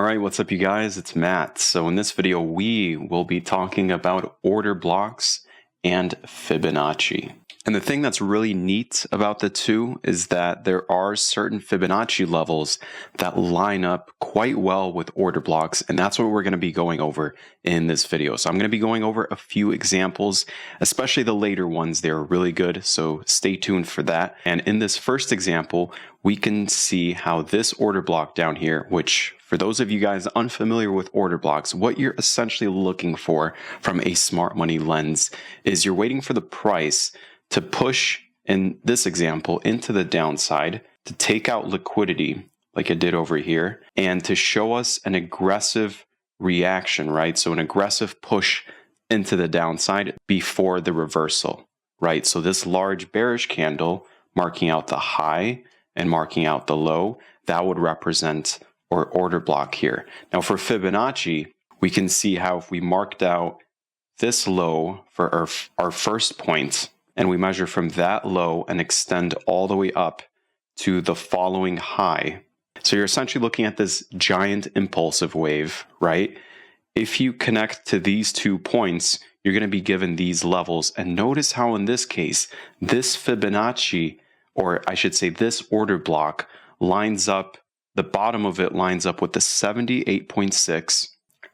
Alright, what's up you guys? It's Matt. So in this video we will be talking about order blocks and Fibonacci. And the thing that's really neat about the two is that there are certain Fibonacci levels that line up quite well with order blocks, and that's what we're going to be going over in this video. So I'm going to be going over a few examples, especially the later ones. They're really good, so stay tuned for that. And in this first example, we can see how this order block down here, which for those of you guys unfamiliar with order blocks, what you're essentially looking for from a smart money lens is you're waiting for the price to push, in this example, into the downside, to take out liquidity like it did over here, and to show us an aggressive reaction, right? So an aggressive push into the downside before the reversal, right? So this large bearish candle marking out the high and marking out the low, that would represent our order block here. Now for Fibonacci, we can see how if we marked out this low for our first point, and we measure from that low and extend all the way up to the following high. So you're essentially looking at this giant impulsive wave, right? If you connect to these 2 points, you're going to be given these levels. And notice how in this case, this Fibonacci, or I should say this order block, lines up, the bottom of it lines up with the 78.6,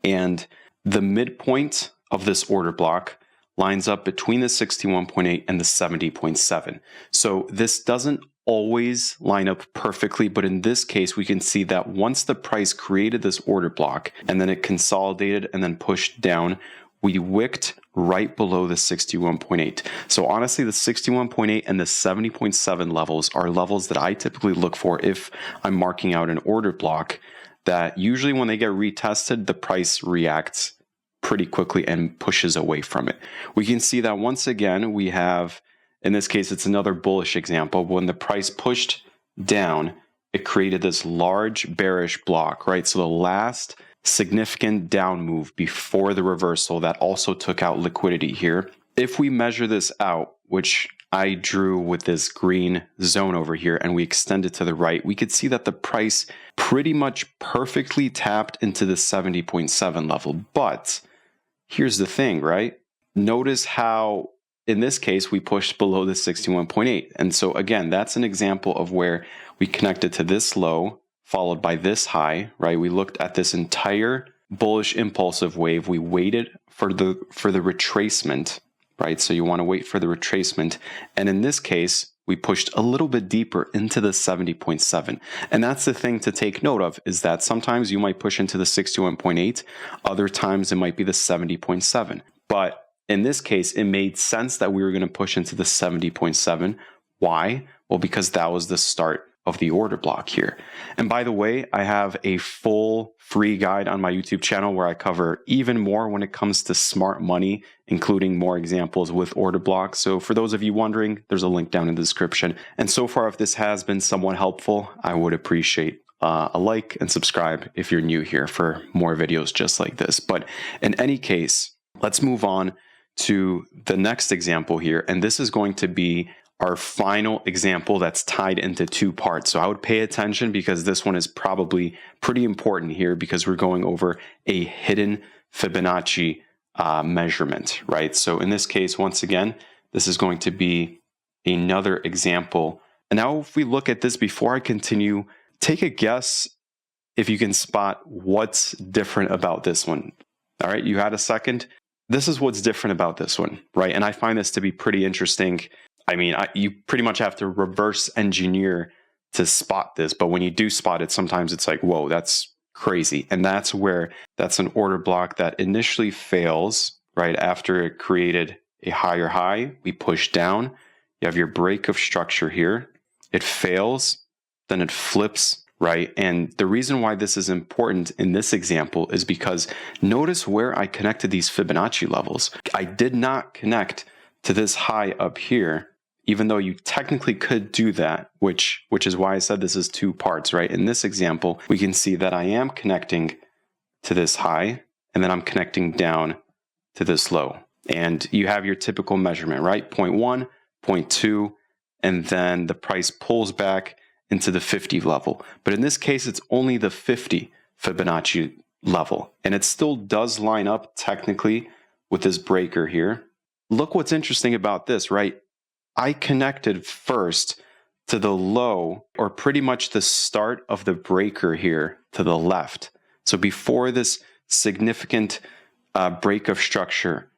and the midpoint of this order block lines up between the 61.8 and the 70.7. So this doesn't always line up perfectly, but in this case, we can see that once the price created this order block and then it consolidated and then pushed down, we wicked right below the 61.8. So honestly, the 61.8 and the 70.7 levels are levels that I typically look for if I'm marking out an order block, that usually when they get retested, the price reacts pretty quickly and pushes away from it. We can see that once again, we have, in this case, it's another bullish example. When the price pushed down, it created this large bearish block, right? So the last significant down move before the reversal that also took out liquidity here. If we measure this out, which I drew with this green zone over here, and we extend it to the right, we could see that the price pretty much perfectly tapped into the 70.7 level. But here's the thing, right? Notice how in this case we pushed below the 61.8. And so again, that's an example of where we connected to this low followed by this high, right? We looked at this entire bullish impulsive wave. We waited for the retracement, right? So you want to wait for the retracement. And in this case, we pushed a little bit deeper into the 70.7. And that's the thing to take note of, is that sometimes you might push into the 61.8, other times it might be the 70.7. But in this case, it made sense that we were going to push into the 70.7. Why? Well, because that was the start of the order block here. And by the way, I have a full free guide on my YouTube channel where I cover even more when it comes to smart money, including more examples with order blocks. So for those of you wondering, there's a link down in the description. And so far, if this has been somewhat helpful, I would appreciate a like and subscribe if you're new here for more videos just like this. But in any case, let's move on to the next example here. And this is going to be our final example that's tied into 2 parts. So I would pay attention because this one is probably pretty important here, because we're going over a hidden Fibonacci measurement, right? So in this case, once again, this is going to be another example. And now if we look at this, before I continue, take a guess if you can spot what's different about this one. All right, you had a second. This is what's different about this one, right? And I find this to be pretty interesting. I mean, you pretty much have to reverse engineer to spot this, but when you do spot it, sometimes it's like, whoa, that's crazy. And that's an order block that initially fails, right? After it created a higher high, we push down. You have your break of structure here. It fails, then it flips, right? And the reason why this is important in this example is because notice where I connected these Fibonacci levels. I did not connect to this high up here, even though you technically could do that, which is why I said this is 2 parts, right? In this example, we can see that I am connecting to this high, and then I'm connecting down to this low. And you have your typical measurement, right? 0.1, 0.2, and then the price pulls back into the 50 level. But in this case, it's only the 50 Fibonacci level. And it still does line up technically with this breaker here. Look what's interesting about this, right? I connected first to the low, or pretty much the start of the breaker here to the left. So before this significant break of structure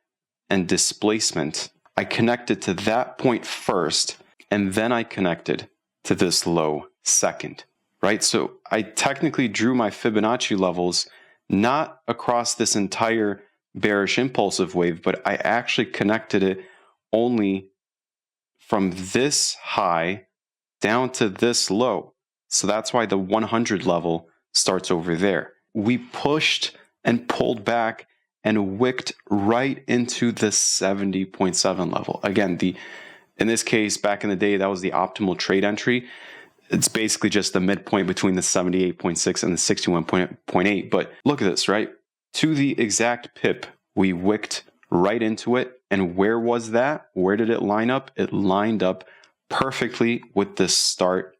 and displacement, I connected to that point first, and then I connected to this low second, right? So I technically drew my Fibonacci levels not across this entire bearish impulsive wave, but I actually connected it only from this high down to this low. So that's why the 100 level starts over there. We pushed and pulled back and wicked right into the 70.7 level. Again, in this case, back in the day, that was the optimal trade entry. It's basically just the midpoint between the 78.6 and the 61.8. But look at this, right? To the exact pip, we wicked right into it. And where was that? Where did it line up? It lined up perfectly with the start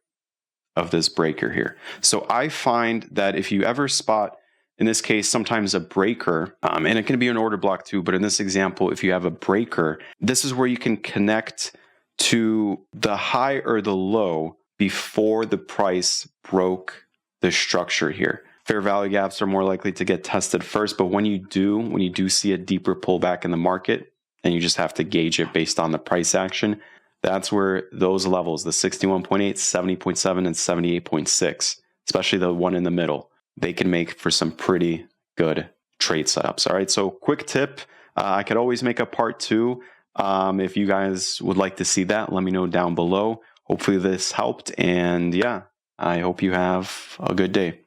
of this breaker here. So I find that if you ever spot, in this case, sometimes a breaker, and it can be an order block too, but in this example, if you have a breaker, this is where you can connect to the high or the low before the price broke the structure here. Fair value gaps are more likely to get tested first, but when you do see a deeper pullback in the market, and you just have to gauge it based on the price action, that's where those levels, the 61.8, 70.7, and 78.6, especially the one in the middle, they can make for some pretty good trade setups. All right, so quick tip, I could always make a part 2. If you guys would like to see that, let me know down below. Hopefully this helped, and yeah, I hope you have a good day.